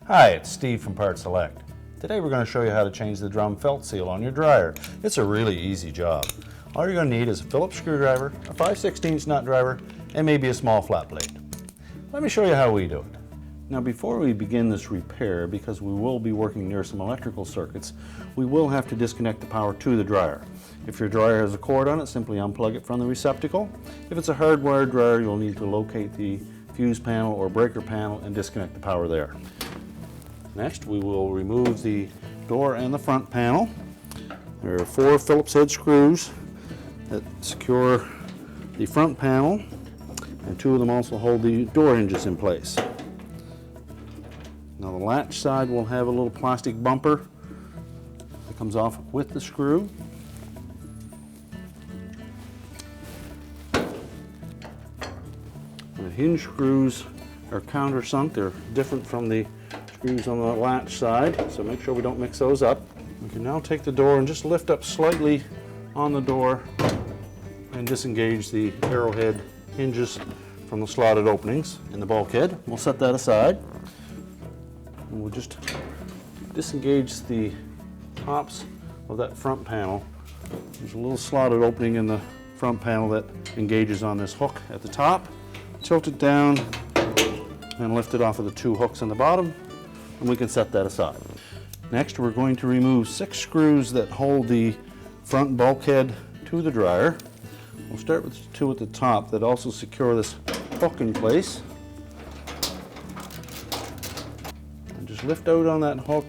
Hi, it's Steve from PartSelect. Today we're going to show you how to change the drum felt seal on your dryer. It's a really easy job. All you're going to need is a Phillips screwdriver, a 5/16 nut driver, and maybe a small flat blade. Let me show you how we do it. Now before we begin this repair, because we will be working near some electrical circuits, we will have to disconnect the power to the dryer. If your dryer has a cord on it, simply unplug it from the receptacle. If it's a hardwired dryer, you'll need to locate the fuse panel or breaker panel and disconnect the power there. Next, we will remove the door and the front panel. There are 4 Phillips head screws that secure the front panel, and 2 of them also hold the door hinges in place. Now the latch side will have a little plastic bumper that comes off with the screw. The hinge screws are countersunk. They're different from the screws on the latch side, so make sure we don't mix those up. We can now take the door and just lift up slightly on the door and disengage the arrowhead hinges from the slotted openings in the bulkhead. We'll set that aside. And we'll just disengage the tops of that front panel. There's a little slotted opening in the front panel that engages on this hook at the top. Tilt it down and lift it off of the 2 hooks on the bottom, and we can set that aside. Next, we're going to remove 6 screws that hold the front bulkhead to the dryer. We'll start with 2 at the top that also secure this hook in place. And just lift out on that hook,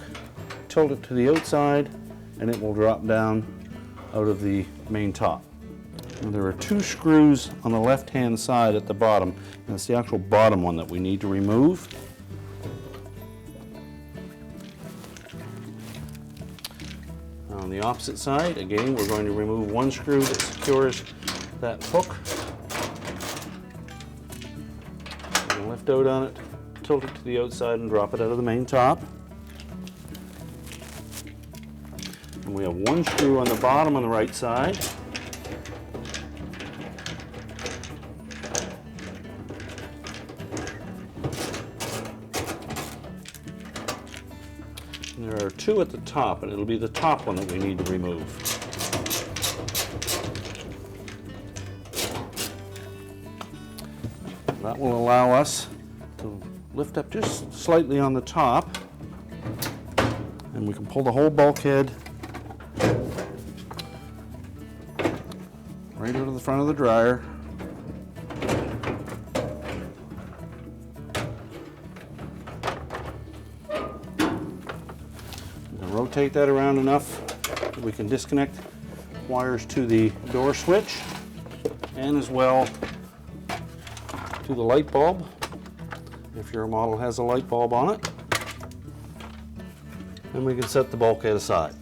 tilt it to the outside, and it will drop down out of the main top. And there are 2 screws on the left-hand side at the bottom, and it's the actual bottom one that we need to remove. On the opposite side, again, we're going to remove 1 screw that secures that hook. And lift out on it, tilt it to the outside, and drop it out of the main top. And we have 1 screw on the bottom on the right side. And there are 2 at the top, and it'll be the top one that we need to remove. That will allow us to lift up just slightly on the top, and we can pull the whole bulkhead right out of the front of the dryer. Rotate that around enough that we can disconnect wires to the door switch and as well to the light bulb, if your model has a light bulb on it. Then we can set the bulkhead aside.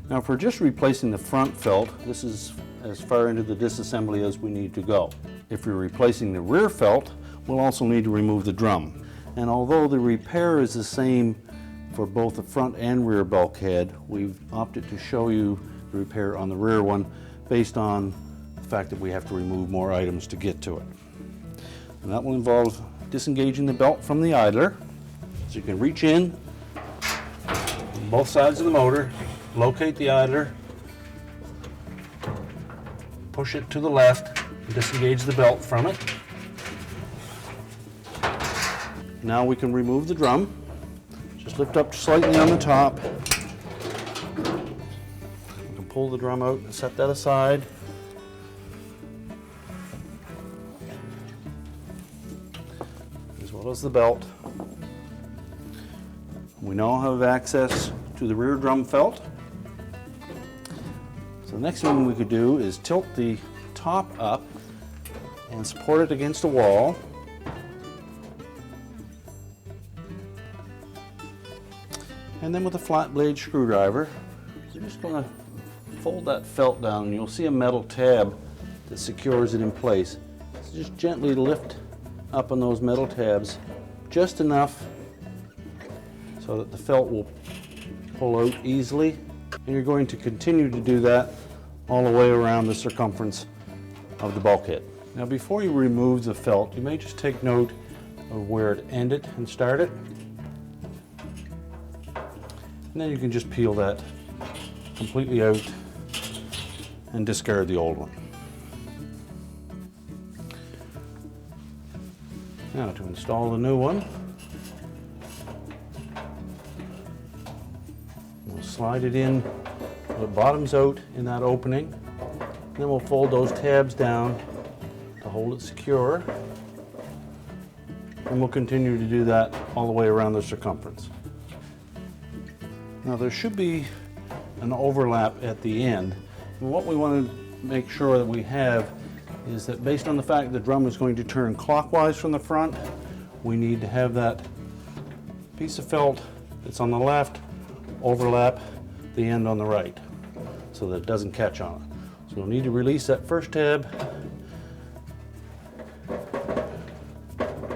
Now if we're just replacing the front felt, this is as far into the disassembly as we need to go. If we're replacing the rear felt, we'll also need to remove the drum. And although the repair is the same for both the front and rear bulkhead, we've opted to show you the repair on the rear one based on the fact that we have to remove more items to get to it. And that will involve disengaging the belt from the idler. So you can reach in on both sides of the motor, locate the idler, push it to the left, and disengage the belt from it. Now we can remove the drum. Just lift up slightly on the top. We can pull the drum out and set that aside. As well as the belt. We now have access to the rear drum felt. So the next thing we could do is tilt the top up and support it against a wall. And then with a flat blade screwdriver, you're just going to fold that felt down, and you'll see a metal tab that secures it in place. So just gently lift up on those metal tabs just enough so that the felt will pull out easily. And you're going to continue to do that all the way around the circumference of the bulkhead. Now before you remove the felt, you may just take note of where it ended and started. And then you can just peel that completely out and discard the old one. Now to install the new one, we'll slide it in so it bottoms out in that opening. Then we'll fold those tabs down to hold it secure. And we'll continue to do that all the way around the circumference. Now there should be an overlap at the end. And what we want to make sure that we have is that based on the fact the drum is going to turn clockwise from the front, we need to have that piece of felt that's on the left overlap the end on the right so that it doesn't catch on it. So we'll need to release that first tab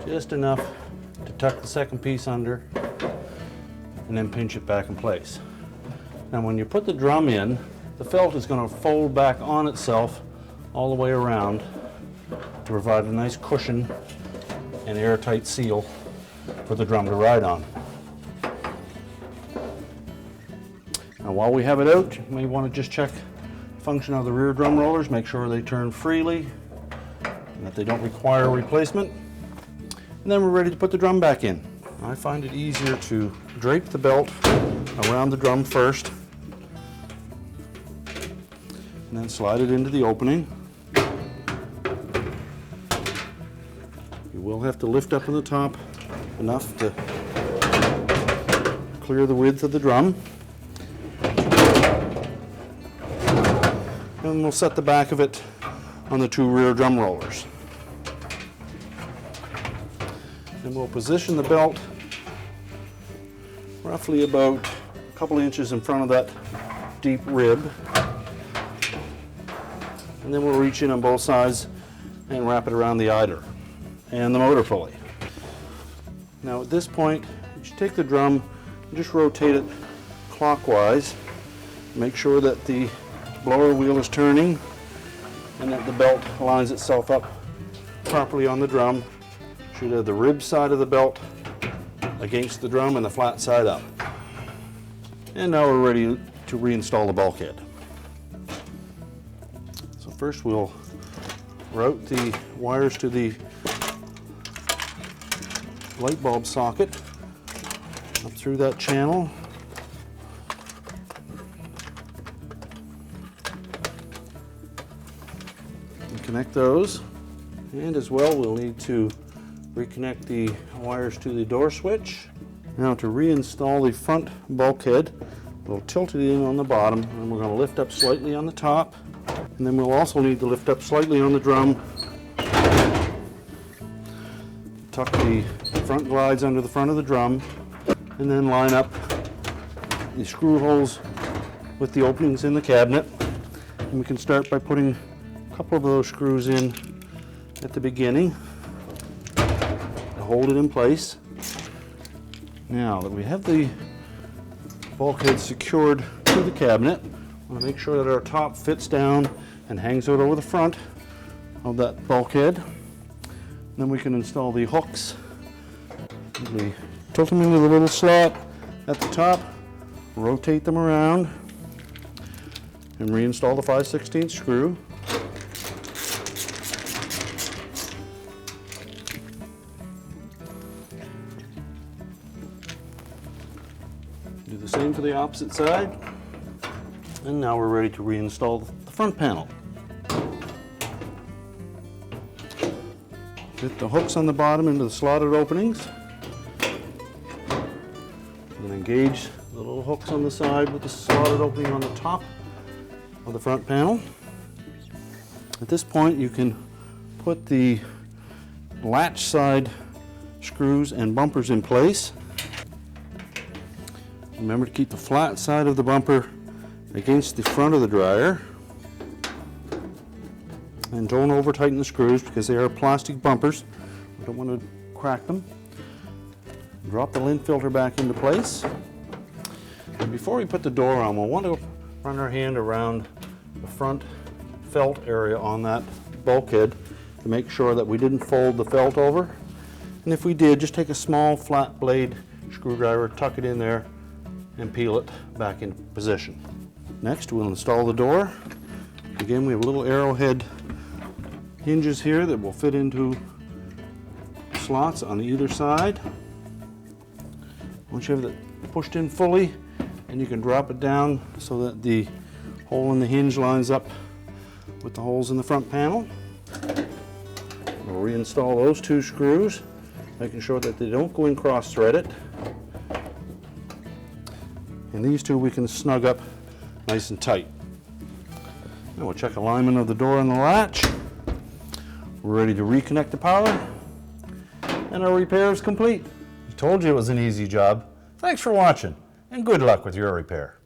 just enough to tuck the second piece under and then pinch it back in place. Now when you put the drum in, the felt is going to fold back on itself all the way around to provide a nice cushion and airtight seal for the drum to ride on. Now while we have it out, you may want to just check the function of the rear drum rollers, make sure they turn freely and that they don't require replacement. And then we're ready to put the drum back in. I find it easier to drape the belt around the drum first and then slide it into the opening. You will have to lift up in the top enough to clear the width of the drum. And we'll set the back of it on the two rear drum rollers. And we'll position the belt roughly about a couple inches in front of that deep rib. And then we'll reach in on both sides and wrap it around the idler and the motor pulley. Now at this point, you should take the drum and just rotate it clockwise. Make sure that the blower wheel is turning and that the belt lines itself up properly on the drum. Should have the rib side of the belt against the drum and the flat side up. And now we're ready to reinstall the bulkhead. So first we'll route the wires to the light bulb socket up through that channel. And connect those. And as well, we'll need to reconnect the wires to the door switch. Now to reinstall the front bulkhead, we'll tilt it in on the bottom and we're going to lift up slightly on the top. And then we'll also need to lift up slightly on the drum. Tuck the front glides under the front of the drum and then line up the screw holes with the openings in the cabinet. And we can start by putting a couple of those screws in at the beginning to hold it in place. Now that we have the bulkhead secured to the cabinet, I want to make sure that our top fits down and hangs out over the front of that bulkhead. Then we can install the hooks. We tilt them into the little slot at the top, rotate them around, and reinstall the 5/16 screw. Do the same for the opposite side. And now we're ready to reinstall the front panel. Fit the hooks on the bottom into the slotted openings. And engage the little hooks on the side with the slotted opening on the top of the front panel. At this point, you can put the latch side screws and bumpers in place. Remember to keep the flat side of the bumper against the front of the dryer. And don't over tighten the screws because they are plastic bumpers. We don't want to crack them. Drop the lint filter back into place. And before we put the door on, we'll want to run our hand around the front felt area on that bulkhead to make sure that we didn't fold the felt over. And if we did, just take a small flat blade screwdriver, tuck it in there, and peel it back into position. Next, we'll install the door. Again, we have little arrowhead hinges here that will fit into slots on either side. Once you have it pushed in fully, and you can drop it down so that the hole in the hinge lines up with the holes in the front panel. We'll reinstall those 2 screws, making sure that they don't go in cross-threaded. And these 2 we can snug up nice and tight. Now we'll check alignment of the door and the latch. We're ready to reconnect the power, and our repair is complete. I told you it was an easy job. Thanks for watching, and good luck with your repair.